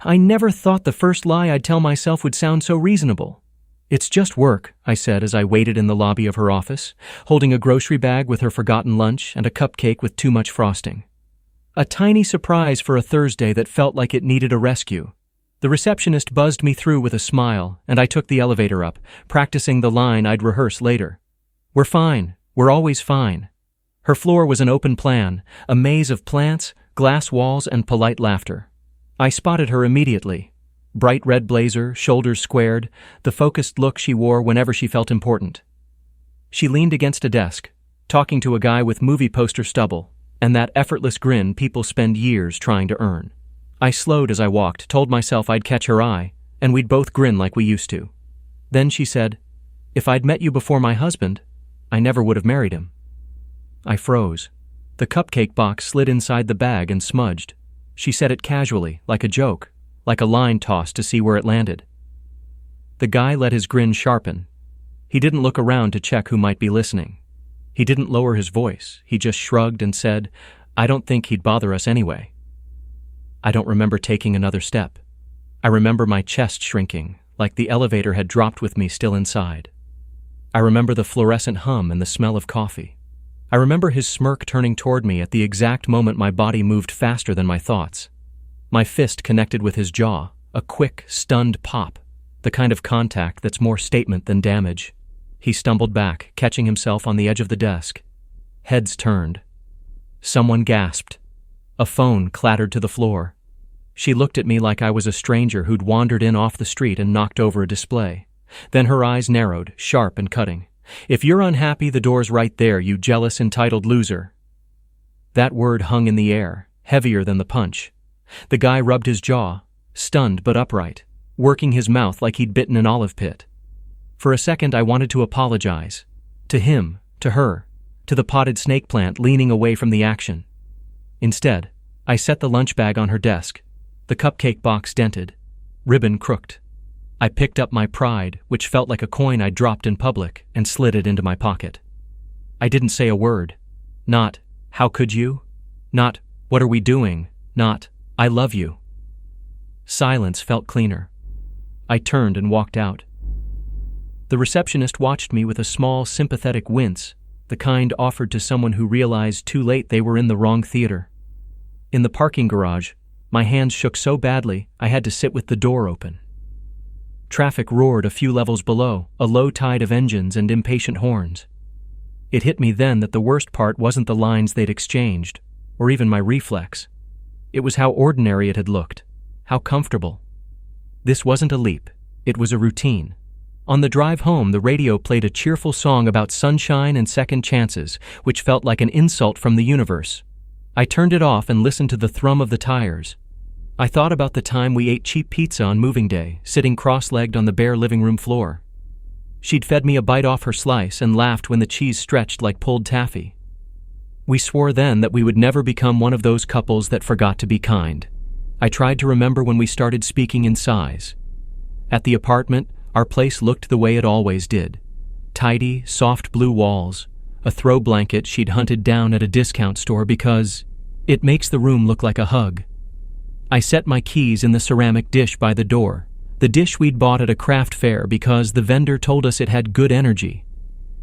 I never thought the first lie I'd tell myself would sound so reasonable. It's just work, I said as I waited in the lobby of her office, holding a grocery bag with her forgotten lunch and a cupcake with too much frosting. A tiny surprise for a Thursday that felt like it needed a rescue. The receptionist buzzed me through with a smile, and I took the elevator up, practicing the line I'd rehearse later. We're fine. We're always fine. Her floor was an open plan, a maze of plants, glass walls, and polite laughter. I spotted her immediately. Bright red blazer, shoulders squared, the focused look she wore whenever she felt important. She leaned against a desk, talking to a guy with movie poster stubble, and that effortless grin people spend years trying to earn. I slowed as I walked, told myself I'd catch her eye, and we'd both grin like we used to. Then she said, "If I'd met you before my husband, I never would have married him." I froze. The cupcake box slid inside the bag and smudged. She said it casually, like a joke, like a line tossed to see where it landed. The guy let his grin sharpen. He didn't look around to check who might be listening. He didn't lower his voice. He just shrugged and said, "I don't think he'd bother us anyway." I don't remember taking another step. I remember my chest shrinking, like the elevator had dropped with me still inside. I remember the fluorescent hum and the smell of coffee. I remember his smirk turning toward me at the exact moment my body moved faster than my thoughts. My fist connected with his jaw, a quick, stunned pop, the kind of contact that's more statement than damage. He stumbled back, catching himself on the edge of the desk. Heads turned. Someone gasped. A phone clattered to the floor. She looked at me like I was a stranger who'd wandered in off the street and knocked over a display. Then her eyes narrowed, sharp and cutting. "If you're unhappy, the door's right there, you jealous, entitled loser." That word hung in the air, heavier than the punch. The guy rubbed his jaw, stunned but upright, working his mouth like he'd bitten an olive pit. For a second I wanted to apologize. To him, to her, to the potted snake plant leaning away from the action. Instead, I set the lunch bag on her desk, the cupcake box dented, ribbon crooked. I picked up my pride, which felt like a coin I'd dropped in public, and slid it into my pocket. I didn't say a word. Not, "How could you?" Not, "What are we doing?" Not, "I love you." Silence felt cleaner. I turned and walked out. The receptionist watched me with a small, sympathetic wince, the kind offered to someone who realized too late they were in the wrong theater. In the parking garage, my hands shook so badly I had to sit with the door open. Traffic roared a few levels below, a low tide of engines and impatient horns. It hit me then that the worst part wasn't the lines they'd exchanged, or even my reflex. It was how ordinary it had looked, how comfortable. This wasn't a leap, it was a routine. On the drive home, the radio played a cheerful song about sunshine and second chances, which felt like an insult from the universe. I turned it off and listened to the thrum of the tires. I thought about the time we ate cheap pizza on moving day, sitting cross-legged on the bare living room floor. She'd fed me a bite off her slice and laughed when the cheese stretched like pulled taffy. We swore then that we would never become one of those couples that forgot to be kind. I tried to remember when we started speaking in size. At the apartment, our place looked the way it always did. Tidy, soft blue walls, a throw blanket she'd hunted down at a discount store because it makes the room look like a hug. I set my keys in the ceramic dish by the door, the dish we'd bought at a craft fair because the vendor told us it had good energy.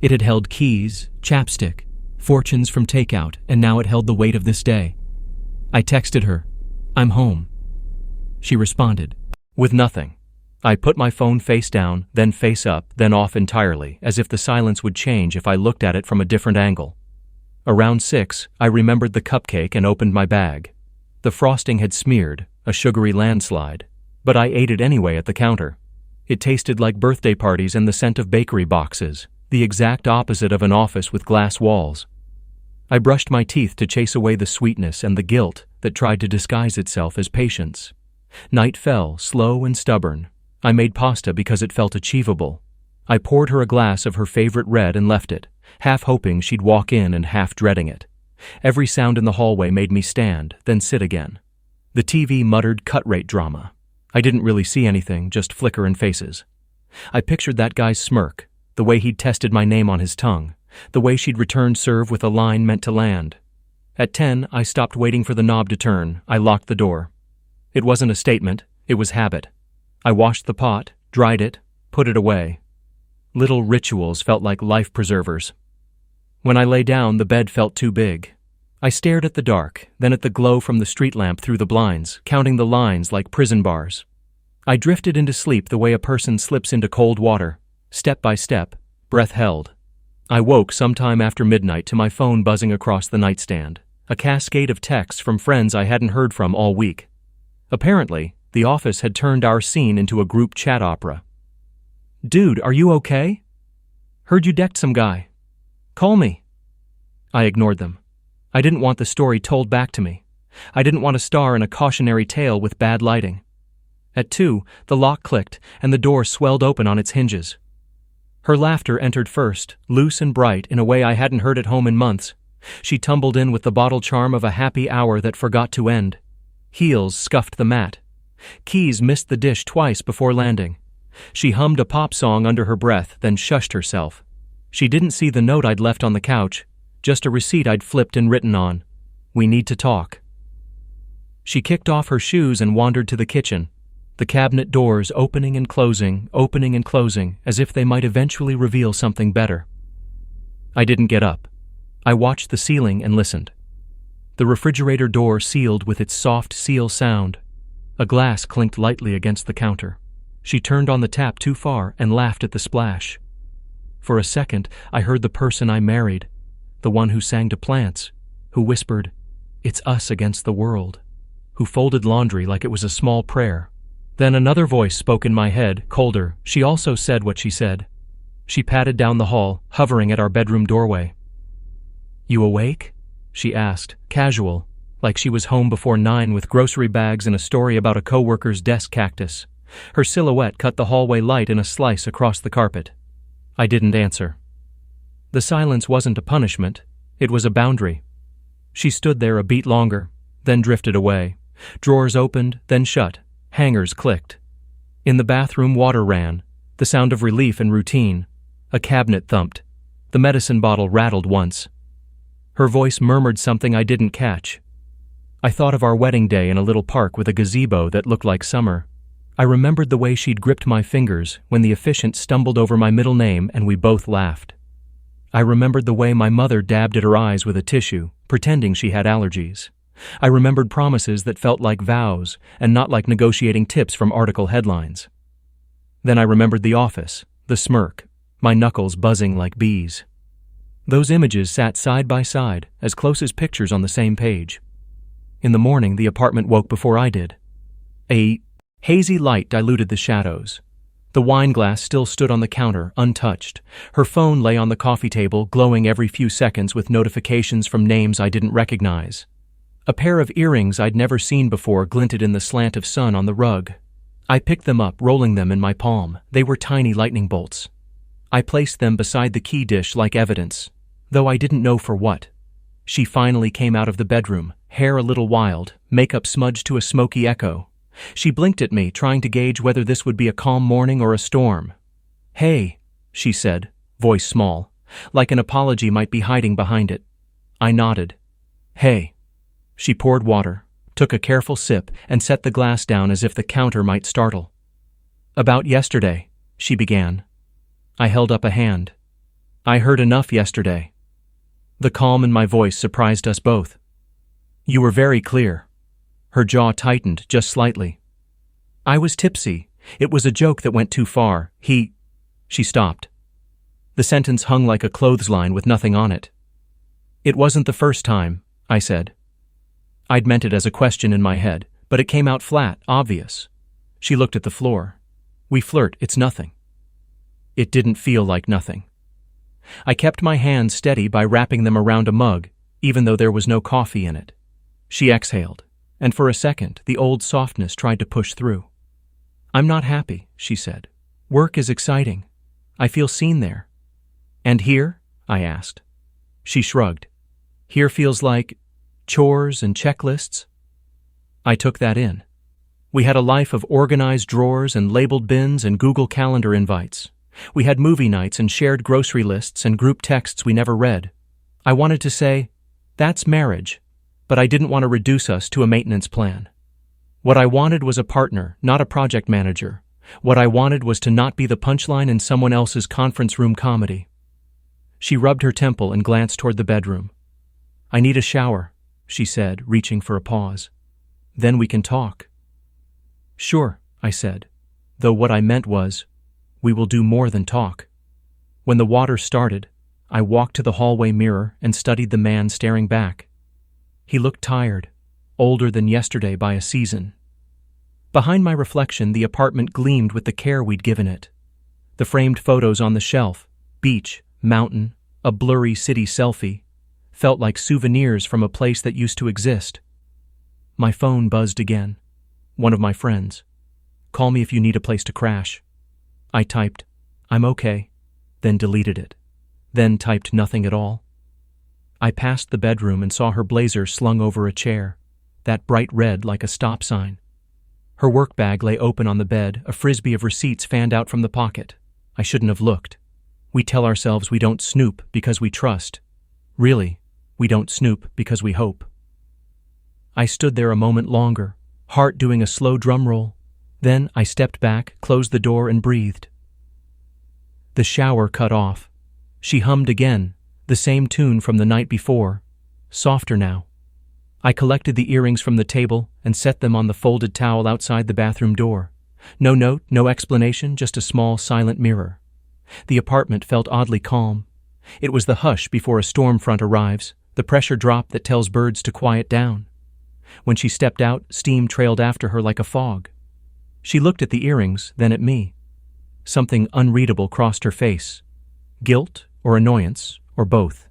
It had held keys, chapstick, fortunes from takeout, and now it held the weight of this day. I texted her, "I'm home." She responded, with nothing. I put my phone face down, then face up, then off entirely, as if the silence would change if I looked at it from a different angle. Around 6, I remembered the cupcake and opened my bag. The frosting had smeared, a sugary landslide, but I ate it anyway at the counter. It tasted like birthday parties and the scent of bakery boxes, the exact opposite of an office with glass walls. I brushed my teeth to chase away the sweetness and the guilt that tried to disguise itself as patience. Night fell, slow and stubborn. I made pasta because it felt achievable. I poured her a glass of her favorite red and left it, half hoping she'd walk in and half dreading it. Every sound in the hallway made me stand, then sit again. The TV muttered cut-rate drama. I didn't really see anything, just flicker and faces. I pictured that guy's smirk, the way he'd tested my name on his tongue, the way she'd returned serve with a line meant to land. At 10, I stopped waiting for the knob to turn. I locked the door. It wasn't a statement. It was habit. I washed the pot, dried it, put it away. Little rituals felt like life preservers. When I lay down, the bed felt too big. I stared at the dark, then at the glow from the street lamp through the blinds, counting the lines like prison bars. I drifted into sleep the way a person slips into cold water, step by step, breath held. I woke sometime after midnight to my phone buzzing across the nightstand, a cascade of texts from friends I hadn't heard from all week. Apparently, the office had turned our scene into a group chat opera. "Dude, are you okay? Heard you decked some guy. Call me." I ignored them. I didn't want the story told back to me. I didn't want to star in a cautionary tale with bad lighting. At 2, the lock clicked and the door swelled open on its hinges. Her laughter entered first, loose and bright in a way I hadn't heard at home in months. She tumbled in with the bottle charm of a happy hour that forgot to end. Heels scuffed the mat. Keys missed the dish twice before landing. She hummed a pop song under her breath, then shushed herself. She didn't see the note I'd left on the couch, just a receipt I'd flipped and written on, "We need to talk." She kicked off her shoes and wandered to the kitchen, the cabinet doors opening and closing, as if they might eventually reveal something better. I didn't get up. I watched the ceiling and listened. The refrigerator door sealed with its soft seal sound. A glass clinked lightly against the counter. She turned on the tap too far and laughed at the splash. For a second, I heard the person I married, the one who sang to plants, who whispered, "It's us against the world," who folded laundry like it was a small prayer. Then another voice spoke in my head, colder. She also said what she said. She patted down the hall, hovering at our bedroom doorway. "You awake?" she asked, casual, like she was home before 9 with grocery bags and a story about a coworker's desk cactus. Her silhouette cut the hallway light in a slice across the carpet. I didn't answer. The silence wasn't a punishment, it was a boundary. She stood there a beat longer, then drifted away. Drawers opened, then shut. Hangers clicked. In the bathroom, water ran, the sound of relief and routine. A cabinet thumped. The medicine bottle rattled once. Her voice murmured something I didn't catch. I thought of our wedding day in a little park with a gazebo that looked like summer. I remembered the way she'd gripped my fingers when the officiant stumbled over my middle name and we both laughed. I remembered the way my mother dabbed at her eyes with a tissue, pretending she had allergies. I remembered promises that felt like vows and not like negotiating tips from article headlines. Then I remembered the office, the smirk, my knuckles buzzing like bees. Those images sat side by side, as close as pictures on the same page. In the morning, the apartment woke before I did. A hazy light diluted the shadows. The wine glass still stood on the counter, untouched. Her phone lay on the coffee table, glowing every few seconds with notifications from names I didn't recognize. A pair of earrings I'd never seen before glinted in the slant of sun on the rug. I picked them up, rolling them in my palm. They were tiny lightning bolts. I placed them beside the key dish like evidence, though I didn't know for what. She finally came out of the bedroom, hair a little wild, makeup smudged to a smoky echo. She blinked at me, trying to gauge whether this would be a calm morning or a storm. "Hey," she said, voice small, like an apology might be hiding behind it. I nodded. "Hey." She poured water, took a careful sip, and set the glass down as if the counter might startle. "About yesterday," she began. I held up a hand. "I heard enough yesterday." The calm in my voice surprised us both. "You were very clear." Her jaw tightened just slightly. "I was tipsy. It was a joke that went too far. She stopped. The sentence hung like a clothesline with nothing on it. "It wasn't the first time," I said. I'd meant it as a question in my head, but it came out flat, obvious. She looked at the floor. "We flirt, it's nothing." It didn't feel like nothing. I kept my hands steady by wrapping them around a mug, even though there was no coffee in it. She exhaled, and for a second, the old softness tried to push through. "I'm not happy," she said. "Work is exciting. I feel seen there." "And here?" I asked. She shrugged. "Here feels like chores and checklists." I took that in. We had a life of organized drawers and labeled bins and Google Calendar invites. We had movie nights and shared grocery lists and group texts we never read. I wanted to say, "That's marriage," but I didn't want to reduce us to a maintenance plan. What I wanted was a partner, not a project manager. What I wanted was to not be the punchline in someone else's conference room comedy. She rubbed her temple and glanced toward the bedroom. "I need a shower," she said, reaching for a pause. "Then we can talk." "Sure," I said, though what I meant was, we will do more than talk. When the water started, I walked to the hallway mirror and studied the man staring back. He looked tired, older than yesterday by a season. Behind my reflection, the apartment gleamed with the care we'd given it. The framed photos on the shelf, beach, mountain, a blurry city selfie, felt like souvenirs from a place that used to exist. My phone buzzed again. One of my friends. "Call me if you need a place to crash." I typed, "I'm okay," then deleted it. Then typed nothing at all. I passed the bedroom and saw her blazer slung over a chair, that bright red like a stop sign. Her work bag lay open on the bed, a frisbee of receipts fanned out from the pocket. I shouldn't have looked. We tell ourselves we don't snoop because we trust. Really, we don't snoop because we hope. I stood there a moment longer, heart doing a slow drum roll. Then I stepped back, closed the door, and breathed. The shower cut off. She hummed again, the same tune from the night before, softer now. I collected the earrings from the table and set them on the folded towel outside the bathroom door. No note, no explanation, just a small, silent mirror. The apartment felt oddly calm. It was the hush before a storm front arrives, the pressure drop that tells birds to quiet down. When she stepped out, steam trailed after her like a fog. She looked at the earrings, then at me. Something unreadable crossed her face. Guilt or annoyance, or both.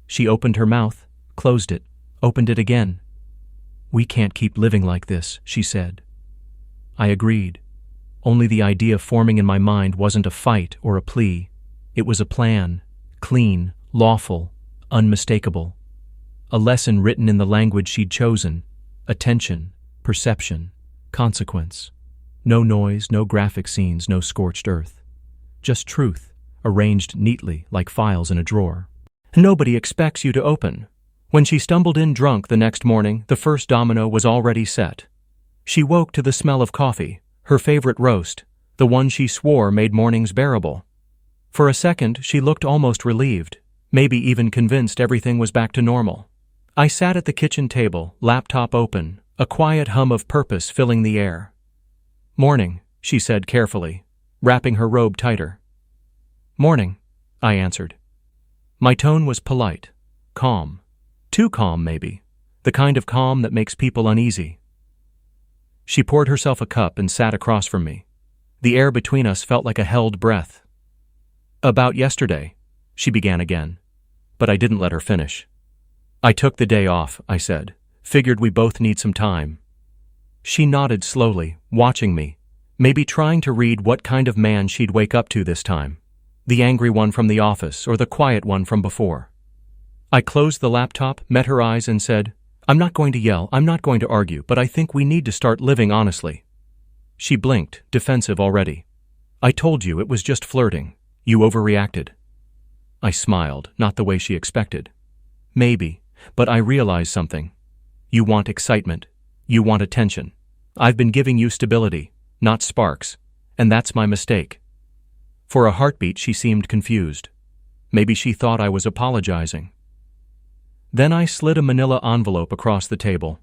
She opened her mouth, closed it, opened it again. "We can't keep living like this," she said. I agreed. Only the idea forming in my mind wasn't a fight or a plea. It was a plan, clean, lawful, unmistakable. A lesson written in the language she'd chosen: attention, perception, consequence. No noise, no graphic scenes, no scorched earth. Just truth, arranged neatly like files in a drawer. Nobody expects you to open. When she stumbled in drunk the next morning, the first domino was already set. She woke to the smell of coffee, her favorite roast, the one she swore made mornings bearable. For a second, she looked almost relieved, maybe even convinced everything was back to normal. I sat at the kitchen table, laptop open, a quiet hum of purpose filling the air. "Morning," she said carefully, wrapping her robe tighter. "Morning," I answered. My tone was polite, calm. Too calm, maybe. The kind of calm that makes people uneasy. She poured herself a cup and sat across from me. The air between us felt like a held breath. "About yesterday," she began again, but I didn't let her finish. "I took the day off," I said. "Figured we both need some time." She nodded slowly, watching me, maybe trying to read what kind of man she'd wake up to this time. The angry one from the office or the quiet one from before. I closed the laptop, met her eyes, and said, "I'm not going to yell, I'm not going to argue, but I think we need to start living honestly." She blinked, defensive already. "I told you it was just flirting. You overreacted." I smiled, not the way she expected. "Maybe, but I realize something. You want excitement. You want attention. I've been giving you stability, not sparks, and that's my mistake." For a heartbeat, she seemed confused. Maybe she thought I was apologizing. Then I slid a manila envelope across the table.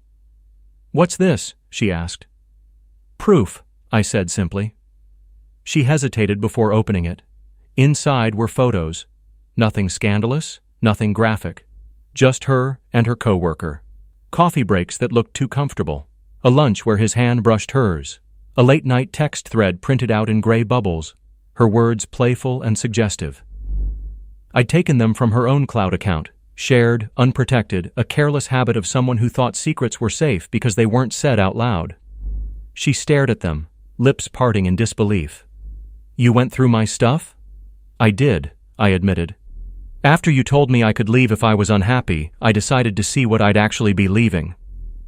"What's this?" she asked. "Proof," I said simply. She hesitated before opening it. Inside were photos. Nothing scandalous, nothing graphic. Just her and her coworker. Coffee breaks that looked too comfortable. A lunch where his hand brushed hers. A late-night text thread printed out in gray bubbles. Her words playful and suggestive. I'd taken them from her own cloud account. Shared, unprotected, a careless habit of someone who thought secrets were safe because they weren't said out loud. She stared at them, lips parting in disbelief. "You went through my stuff?" "I did," I admitted. "After you told me I could leave if I was unhappy, I decided to see what I'd actually be leaving."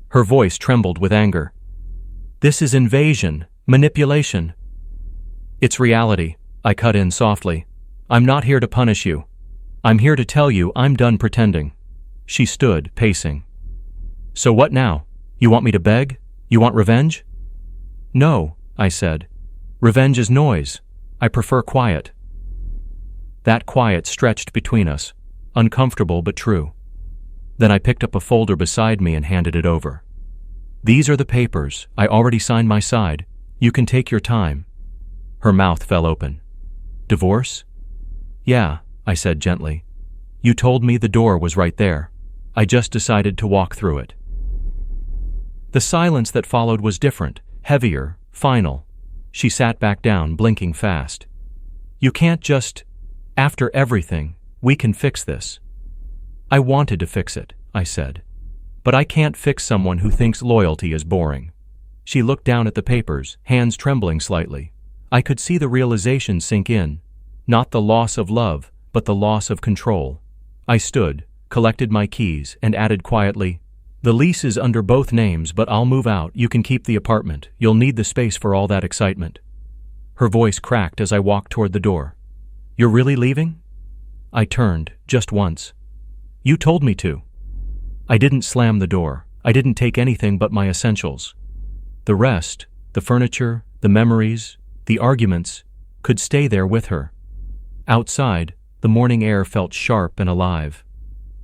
Her voice trembled with anger. "This is invasion, manipulation." "It's reality," I cut in softly. "I'm not here to punish you. I'm here to tell you I'm done pretending." She stood, pacing. "So what now? You want me to beg? You want revenge? No, I said. Revenge is noise. I prefer quiet. That quiet stretched between us, uncomfortable but true. Then I picked up a folder beside me and handed it over. These are the papers. I already signed my side. You can take your time. Her mouth fell open. Divorce? Yeah, I said gently. You told me the door was right there. I just decided to walk through it. The silence that followed was different, heavier, final. She sat back down, blinking fast. You can't just... After everything, we can fix this. I wanted to fix it, I said. But I can't fix someone who thinks loyalty is boring. She looked down at the papers, hands trembling slightly. I could see the realization sink in. Not the loss of love, but the loss of control. I stood, collected my keys, and added quietly, The lease is under both names, but I'll move out. You can keep the apartment. You'll need the space for all that excitement. Her voice cracked as I walked toward the door. You're really leaving? I turned, just once. You told me to. I didn't slam the door. I didn't take anything but my essentials. The rest, the furniture, the memories, the arguments, could stay there with her. Outside, the morning air felt sharp and alive.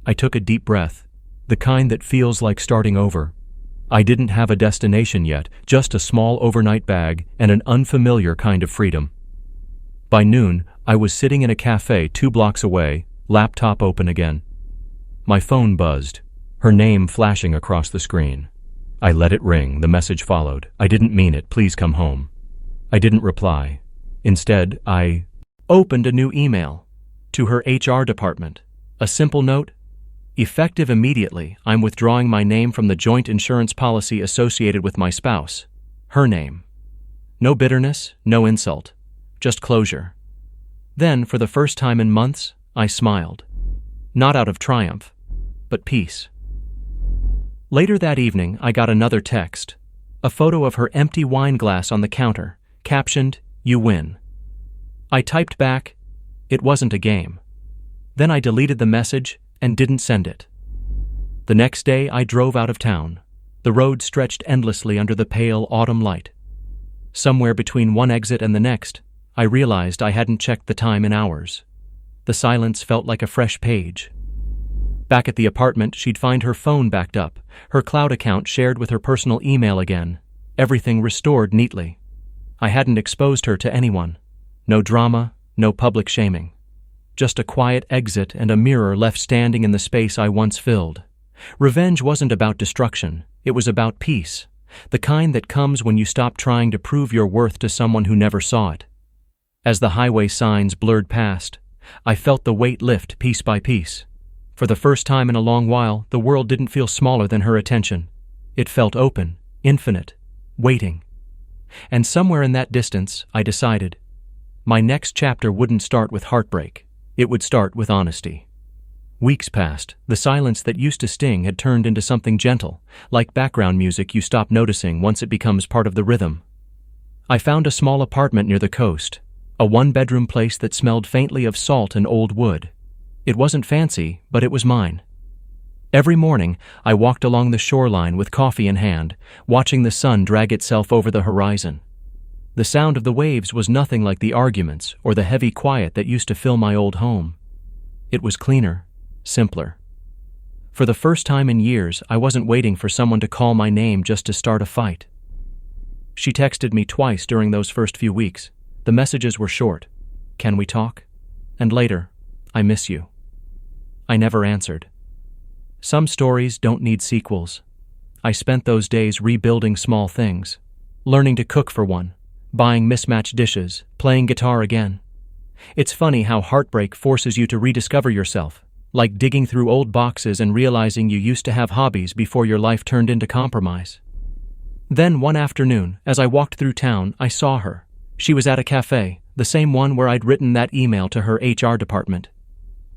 I took a deep breath, the kind that feels like starting over. I didn't have a destination yet, just a small overnight bag and an unfamiliar kind of freedom. By noon, I was sitting in a cafe 2 blocks away, laptop open again. My phone buzzed, her name flashing across the screen. I let it ring, the message followed. I didn't mean it, please come home. I didn't reply. Instead, I opened a new email to her HR department. A simple note, effective immediately, I'm withdrawing my name from the joint insurance policy associated with my spouse. Her name. No bitterness, no insult, just closure. Then, for the first time in months, I smiled. Not out of triumph, but peace. Later that evening, I got another text. A photo of her empty wine glass on the counter, captioned, You win. I typed back, It wasn't a game. Then I deleted the message and didn't send it. The next day, I drove out of town. The road stretched endlessly under the pale autumn light. Somewhere between one exit and the next, I realized I hadn't checked the time in hours. The silence felt like a fresh page. Back at the apartment, she'd find her phone backed up, her cloud account shared with her personal email again, everything restored neatly. I hadn't exposed her to anyone. No drama, no public shaming. Just a quiet exit and a mirror left standing in the space I once filled. Revenge wasn't about destruction, it was about peace, the kind that comes when you stop trying to prove your worth to someone who never saw it. As the highway signs blurred past, I felt the weight lift piece by piece. For the first time in a long while, the world didn't feel smaller than her attention. It felt open, infinite, waiting. And somewhere in that distance, I decided, my next chapter wouldn't start with heartbreak. It would start with honesty. Weeks passed. The silence that used to sting had turned into something gentle, like background music you stop noticing once it becomes part of the rhythm. I found a small apartment near the coast, a 1-bedroom place that smelled faintly of salt and old wood. It wasn't fancy, but it was mine. Every morning, I walked along the shoreline with coffee in hand, watching the sun drag itself over the horizon. The sound of the waves was nothing like the arguments or the heavy quiet that used to fill my old home. It was cleaner, simpler. For the first time in years, I wasn't waiting for someone to call my name just to start a fight. She texted me twice during those first few weeks. The messages were short. Can we talk? And later, I miss you. I never answered. Some stories don't need sequels. I spent those days rebuilding small things, learning to cook for one, buying mismatched dishes, playing guitar again. It's funny how heartbreak forces you to rediscover yourself, like digging through old boxes and realizing you used to have hobbies before your life turned into compromise. Then one afternoon, as I walked through town, I saw her. She was at a cafe, the same one where I'd written that email to her HR department.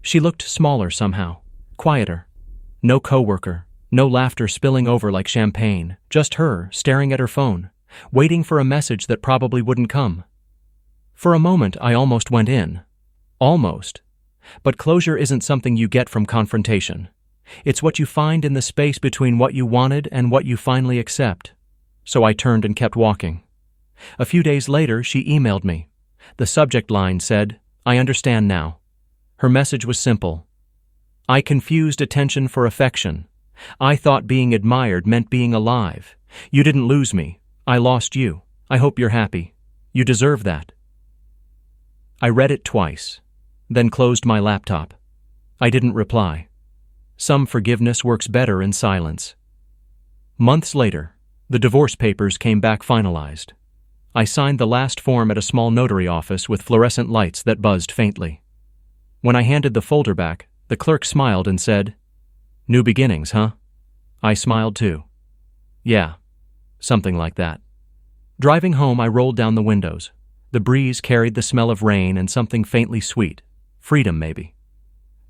She looked smaller somehow, quieter. No coworker, no laughter spilling over like champagne, just her staring at her phone, waiting for a message that probably wouldn't come. For a moment, I almost went in. Almost. But closure isn't something you get from confrontation. It's what you find in the space between what you wanted and what you finally accept. so I turned and kept walking. A few days later, she emailed me. The subject line said, "I understand now." Her message was simple. "I confused attention for affection. I thought being admired meant being alive. You didn't lose me. I lost you. I hope you're happy. You deserve that." I read it twice, then closed my laptop. I didn't reply. Some forgiveness works better in silence. Months later, the divorce papers came back finalized. I signed the last form at a small notary office with fluorescent lights that buzzed faintly. When I handed the folder back, the clerk smiled and said, "New beginnings, huh?" I smiled too. "Yeah, something like that." Driving home, I rolled down the windows. The breeze carried the smell of rain and something faintly sweet. Freedom, maybe.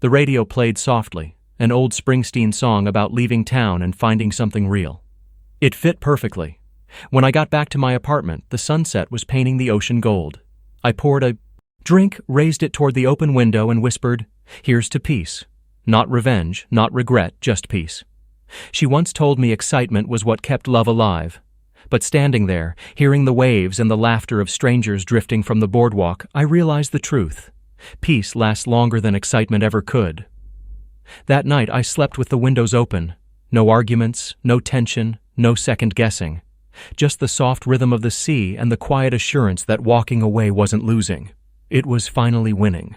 The radio played softly, an old Springsteen song about leaving town and finding something real. It fit perfectly. When I got back to my apartment, the sunset was painting the ocean gold. I poured a drink, raised it toward the open window, and whispered, "Here's to peace. Not revenge, not regret, just peace." She once told me excitement was what kept love alive. But standing there, hearing the waves and the laughter of strangers drifting from the boardwalk, I realized the truth. Peace lasts longer than excitement ever could. That night, I slept with the windows open. No arguments, no tension, no second guessing. Just the soft rhythm of the sea and the quiet assurance that walking away wasn't losing. It was finally winning.